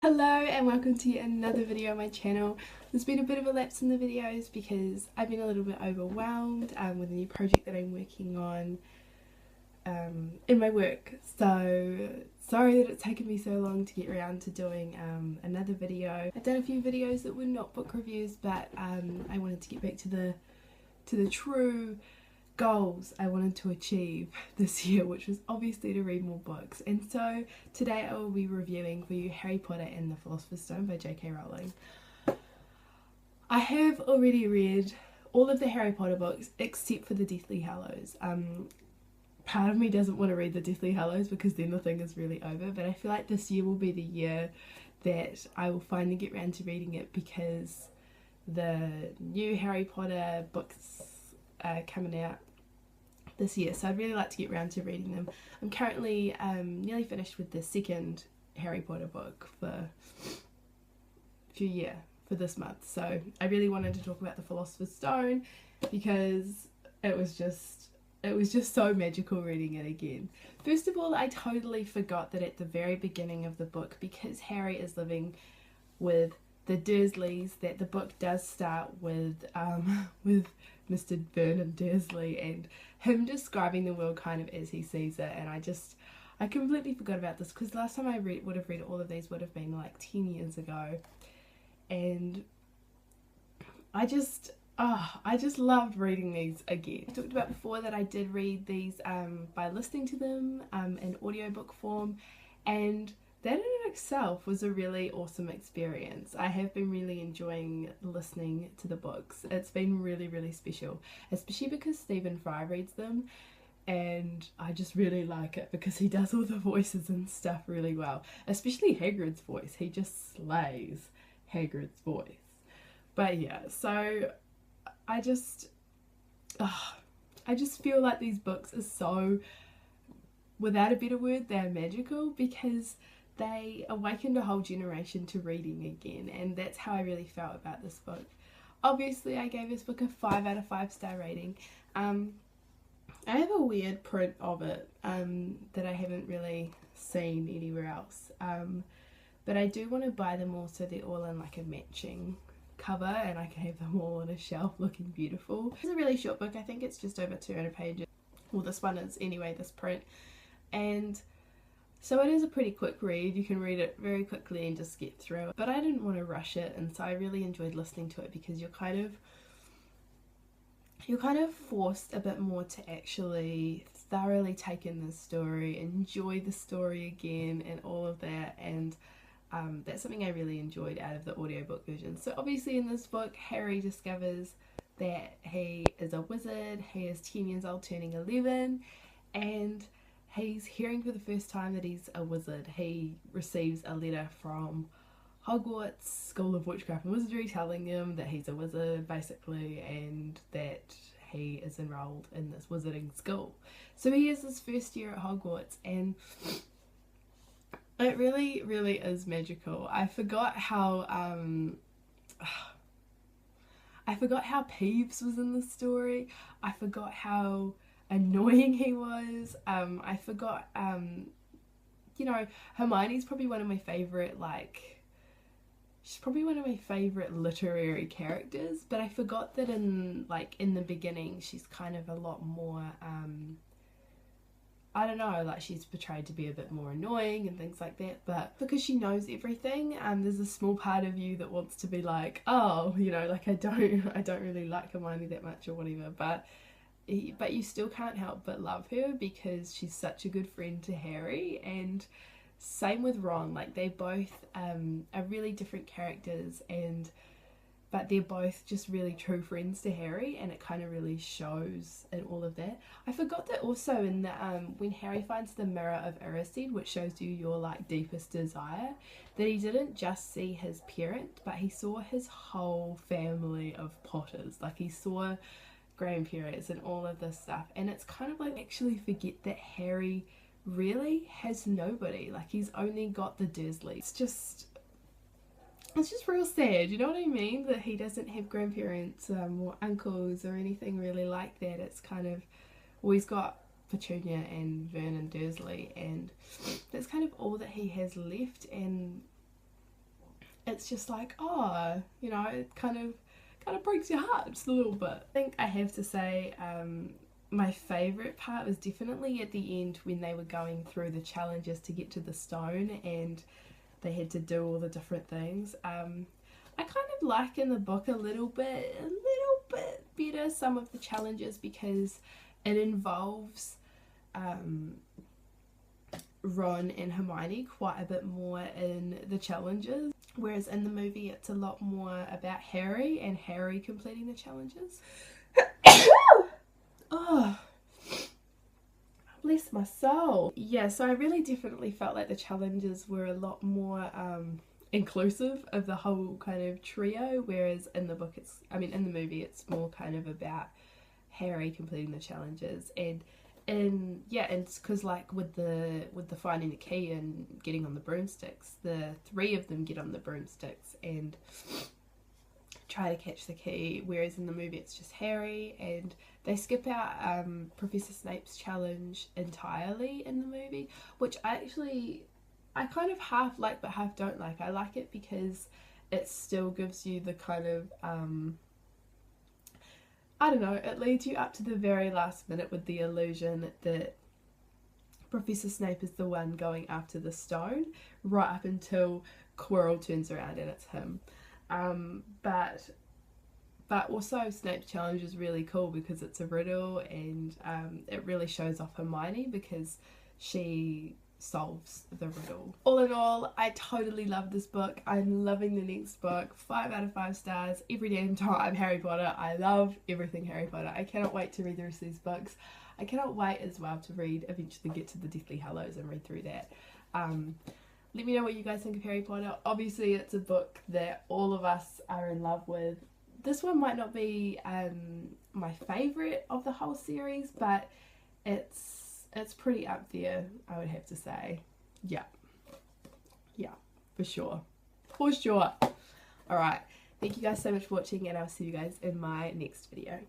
Hello and welcome to yet another video on my channel. There's been a bit of a lapse in the videos because I've been a little bit overwhelmed with a new project that I'm working on in my work. So sorry that it's taken me so long to get around to doing another video. I've done a few videos that were not book reviews, but I wanted to get back to the true goals I wanted to achieve this year, which was obviously to read more books. And so today I will be reviewing for you Harry Potter and the Philosopher's Stone by J.K. Rowling. I have already read all of the Harry Potter books except for the Deathly Hallows. Part of me doesn't want to read the Deathly Hallows because then the thing is really over, but I feel like this year will be the year that I will finally get around to reading it because the new Harry Potter books are coming out this year, so I'd really like to get around to reading them. I'm currently nearly finished with the second Harry Potter book for this month, so I really wanted to talk about the Philosopher's Stone because it was just so magical reading it again. First of all, I totally forgot that at the very beginning of the book, because Harry is living with the Dursleys, that the book does start with Mr. Vernon Dursley and him describing the world kind of as he sees it. And I completely forgot about this because last time I would have read all of these would have been like 10 years ago, and I just loved reading these again. I talked about before that I did read these by listening to them in audiobook form, and that in itself was a really awesome experience. I have been really enjoying listening to the books. It's been really, really special, especially because Stephen Fry reads them, and I just really like it because he does all the voices and stuff really well, especially Hagrid's voice. He just slays Hagrid's voice. But yeah, so I just feel like these books are so, without a better word, they're magical because they awakened a whole generation to reading again, and that's how I really felt about this book. Obviously I gave this book a 5 out of 5 star rating. I have a weird print of it that I haven't really seen anywhere else, but I do want to buy them all so they're all in like a matching cover and I can have them all on a shelf looking beautiful. It's a really short book. I think it's just over 200 pages. Well, this one is anyway, this print. And so it is a pretty quick read. You can read it very quickly and just get through it. But I didn't want to rush it, and so I really enjoyed listening to it because you're kind of forced a bit more to actually thoroughly take in the story, enjoy the story again and all of that, and that's something I really enjoyed out of the audiobook version. So obviously in this book, Harry discovers that he is a wizard. He is 10 years old, turning 11, and he's hearing for the first time that he's a wizard. He receives a letter from Hogwarts School of Witchcraft and Wizardry telling him that he's a wizard basically, and that he is enrolled in this wizarding school. So he is his first year at Hogwarts, and it really, really is magical. I forgot how Peeves was in the story. I forgot how annoying he was. I forgot, you know, Hermione's probably one of my favourite, she's probably one of my favourite literary characters, but I forgot that in the beginning she's kind of a lot more, I don't know, like she's portrayed to be a bit more annoying and things like that, but because she knows everything, there's a small part of you that wants to be like, oh, you know, like I don't really like Hermione that much or whatever, but you still can't help but love her because she's such a good friend to Harry. And same with Ron, like they both are really different characters, but they're both just really true friends to Harry, and it kind of really shows in all of that. I forgot that also in the when Harry finds the mirror of Erised, which shows you your like deepest desire, that he didn't just see his parent, but he saw his whole family of Potters. Like he saw grandparents and all of this stuff, and it's kind of like actually forget that Harry really has nobody. Like he's only got the Dursleys. It's just real sad, you know what I mean, that he doesn't have grandparents or uncles or anything really like that. It's kind of, well, he's got Petunia and Vernon Dursley, and that's kind of all that he has left. And it's just like, oh, you know, it kind of breaks your heart just a little bit. I think I have to say my favourite part was definitely at the end when they were going through the challenges to get to the stone and they had to do all the different things. I kind of like in the book a little bit better some of the challenges because it involves Ron and Hermione quite a bit more in the challenges, whereas in the movie it's a lot more about Harry and Harry completing the challenges. Oh, bless my soul. Yeah, so I really definitely felt like the challenges were a lot more inclusive of the whole kind of trio, whereas in the book in the movie it's more kind of about Harry completing the challenges. And it's because like with the finding the key and getting on the broomsticks, the three of them get on the broomsticks and try to catch the key, whereas in the movie it's just Harry, and they skip out Professor Snape's challenge entirely in the movie, which I kind of half like but half don't like. I like it because it still gives you the kind of I don't know, it leads you up to the very last minute with the illusion that Professor Snape is the one going after the stone, right up until Quirrell turns around and it's him. But also Snape's challenge is really cool because it's a riddle, and it really shows off Hermione because she solves the riddle. All in all, I totally love this book. I'm loving the next book. 5 out of 5 stars every damn time. Harry Potter. I love everything Harry Potter. I cannot wait to read the rest of these books. I cannot wait as well to eventually get to the Deathly Hallows and read through that. Let me know what you guys think of Harry Potter. Obviously it's a book that all of us are in love with. This one might not be my favourite of the whole series, but it's pretty up there, I would have to say. Yeah, for sure. Alright, thank you guys so much for watching, and I'll see you guys in my next video.